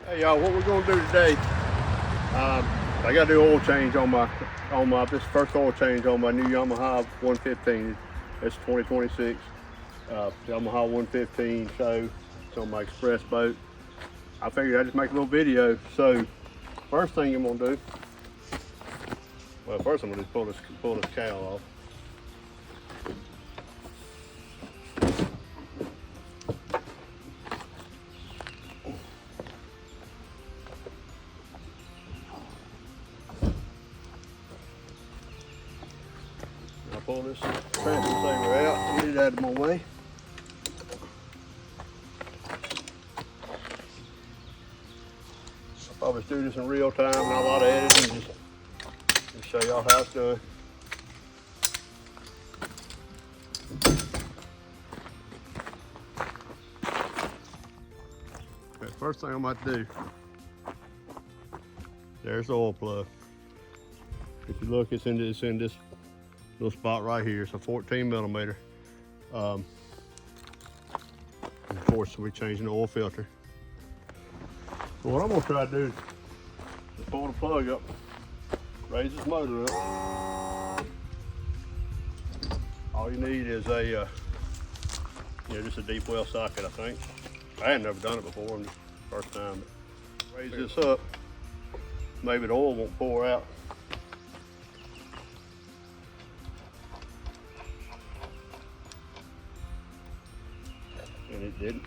Hey y'all, what we're gonna do today, I gotta do oil change on my this first oil change on my new Yamaha 115. It's 2026 Yamaha 115 SHO. It's on my express boat. I figured I'd just make a little video. So first thing I'm gonna do, well, first I'm gonna just pull this cowl off. Pull this transfer saver out and get it out of my way. I'll probably do this in real time, not a lot of editing, just show y'all how it's done. Okay, first thing I'm about to do, there's the oil plug. If you look, it's in this little spot right here. It's a 14 millimeter. Of course, we're changing the oil filter. So what I'm gonna try to do is pull the plug up, raise this motor up. All you need is a, just a deep well socket, I think. I had never done it before, first time. Raise this up, maybe the oil won't pour out. And it didn't.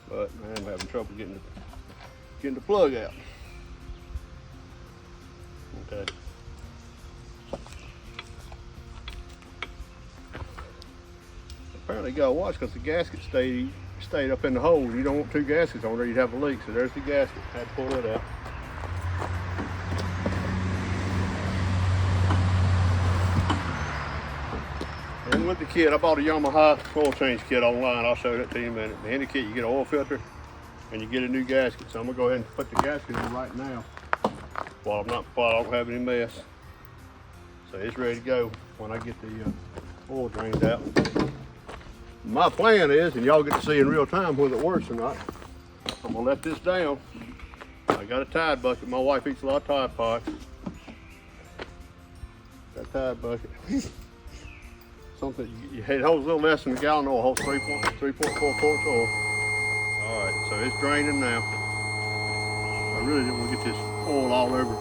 But man, I'm having trouble getting the plug out. Okay. Apparently you gotta watch because the gasket stayed up in the hole. You don't want two gaskets on there, you'd have a leak. So there's the gasket. Had to pull it out. And with the kit, I bought a Yamaha oil change kit online. I'll show that to you in a minute. In the kit, you get an oil filter and you get a new gasket. So I'm gonna go ahead and put the gasket in right now while I don't have any mess. So it's ready to go when I get the oil drained out. My plan is, and y'all get to see in real time whether it works or not, I'm gonna let this down. I got a Tide bucket. My wife eats a lot of Tide Pods. That Tide bucket. Something, it holds a little less than a gallon of oil, holds 3.4 quarts oil. All right, so it's draining now. I really didn't want to get this oil all over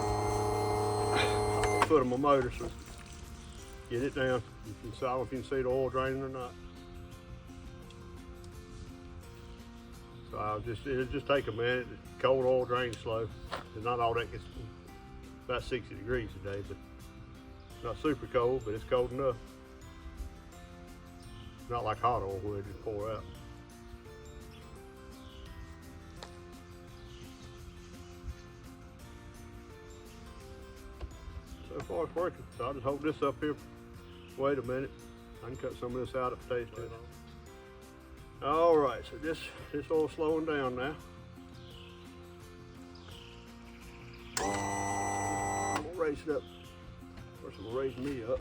the foot of my motor, so get it down. You can see, I don't know if you can see the oil draining or not. So it'll just take a minute. Cold oil drains slow. It's not all that gets about 60 degrees today, but not super cold, but it's cold enough. Not like hot oil where it just pour out. So far it's working. So I'll just hold this up here. Wait a minute. I can cut some of this out if it tastes good. All right, so this oil's slowing down now. I'm gonna raise it up. First I'm gonna raise me up.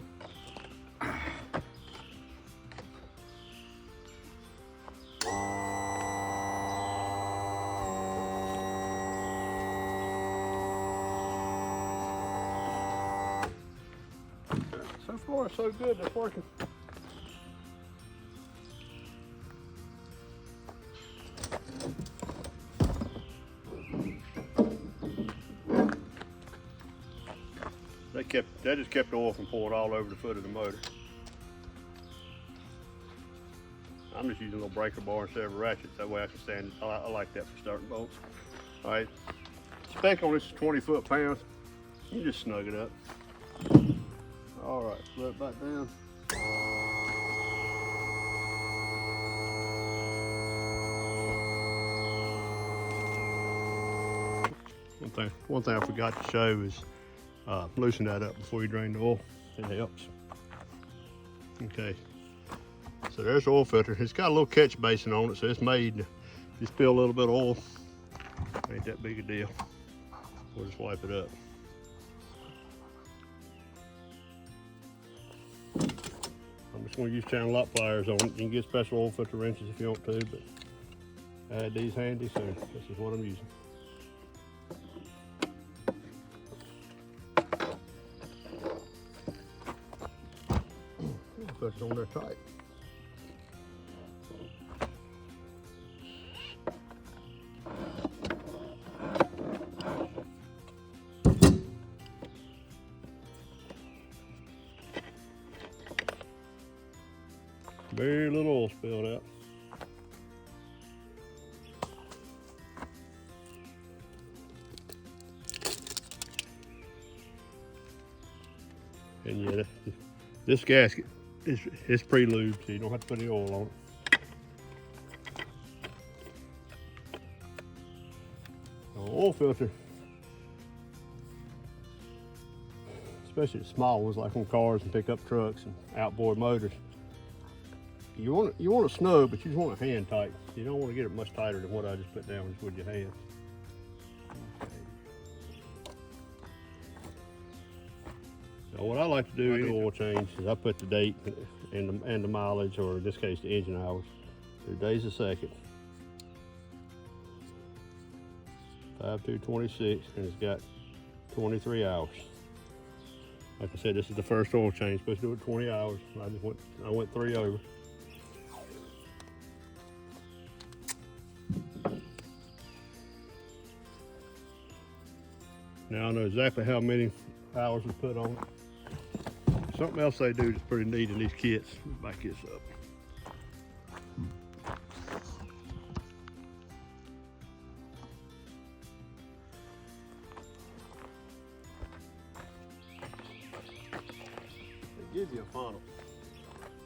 So far, so good. It's working. That just kept the oil from pouring all over the foot of the motor. I'm just using a little breaker bar instead of a ratchet. That way I can stand it. I like that for starting bolts. All right. Spec on this is 20 foot-pounds. You just snug it up. All right, flip it back down. One thing I forgot to show is loosen that up before you drain the oil. It helps. Okay, so there's the oil filter. It's got a little catch basin on it, so it's made to just spill a little bit of oil. Ain't that big a deal. We'll just wipe it up. I'm just going to use channel lock pliers on it. You can get special oil filter wrenches if you want to, but I had these handy, so this is what I'm using. Put it on there tight. Very little oil spilled out. And yeah, this gasket is pre-lubed, so you don't have to put any oil on it. An oil filter, especially small ones like on cars and pickup trucks and outboard motors, you want it snug, but you just want it hand tight. You don't want to get it much tighter than what I just put down with your hand. Now what I like to do in oil change is I put the date and the mileage, or in this case the engine hours, through days a second. 5/2/26, and it's got 23 hours. Like I said, this is the first oil change. Supposed to do it 20 hours. I went 3 over. Now I know exactly how many hours to put on it. Something else they do that's pretty neat in these kits. Back this up. They give you a funnel.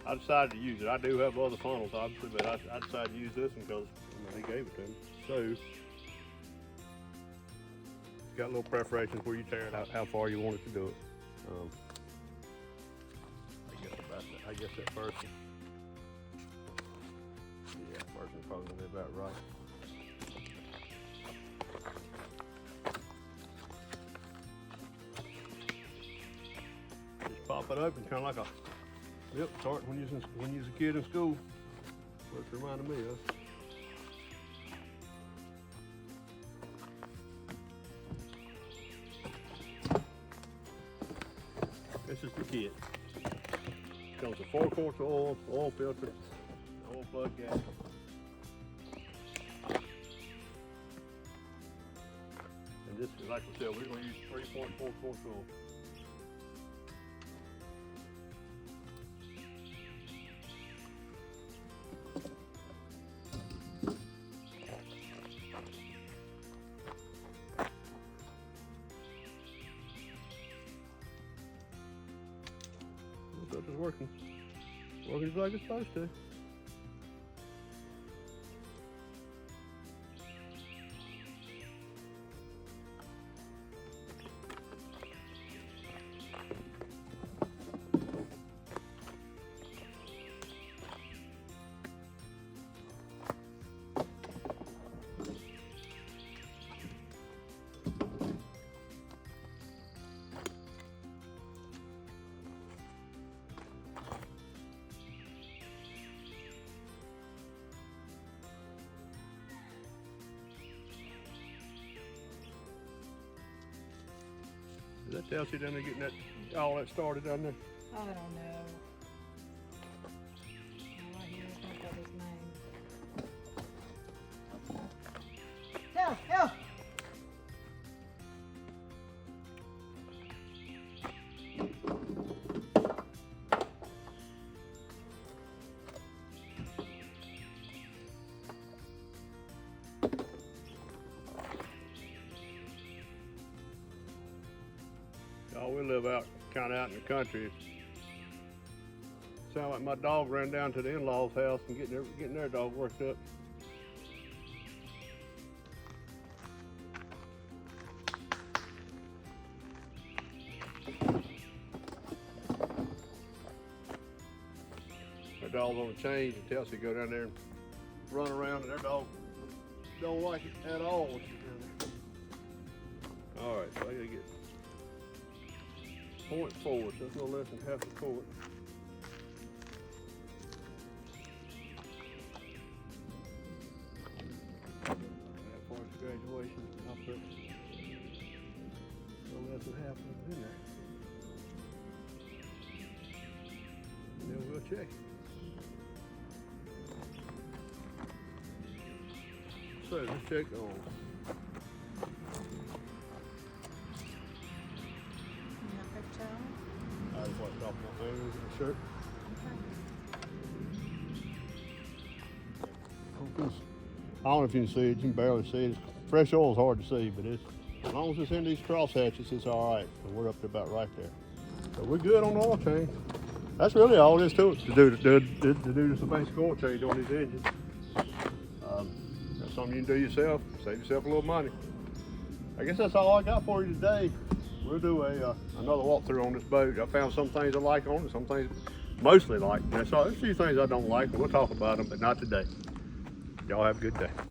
I decided to use it. I do have other funnels, obviously, but I decided to use this one because they gave it to me. So it's got little perforations where you tear it out, how far you want it to do it. I guess that first one. Yeah, first one's probably gonna be about right. Just pop it open, kind of like a milk tart when you was a kid in school. That's what it reminded me of. This is the kit. Comes with 4 quarts of oil filter, oil plug gasket. And this is, like I said, we're going to use 3.4 quarts of oil. Filter's working just like it's supposed to. Is that Chelsea down there getting all that started down there? I don't know. All I hear is my brother's name. Help! Help! We live kind of out in the country. Sound like my dog ran down to the in-laws' house and getting their dog worked up. Their dog's on the change, and Chelsea go down there and run around, and their dog don't like it at all when she's down there. All right, so I gotta get 0.4, so that's no less than half a quart. check it. So let's check on. You have a towel? I just wiped off my fingers in the shirt. I don't know if you can see it, you can barely see it. Fresh oil is hard to see, but it's, as long as it's in these cross hatches, it's all right. So we're up to about right there. So we're good on the oil change. That's really all there is to it, to do just a basic oil change on these engines. That's something you can do yourself, save yourself a little money. I guess that's all I got for you today. We'll do another walkthrough on this boat. I found some things I like on it, some things mostly like. There's a few things I don't like, and we'll talk about them, but not today. Y'all have a good day.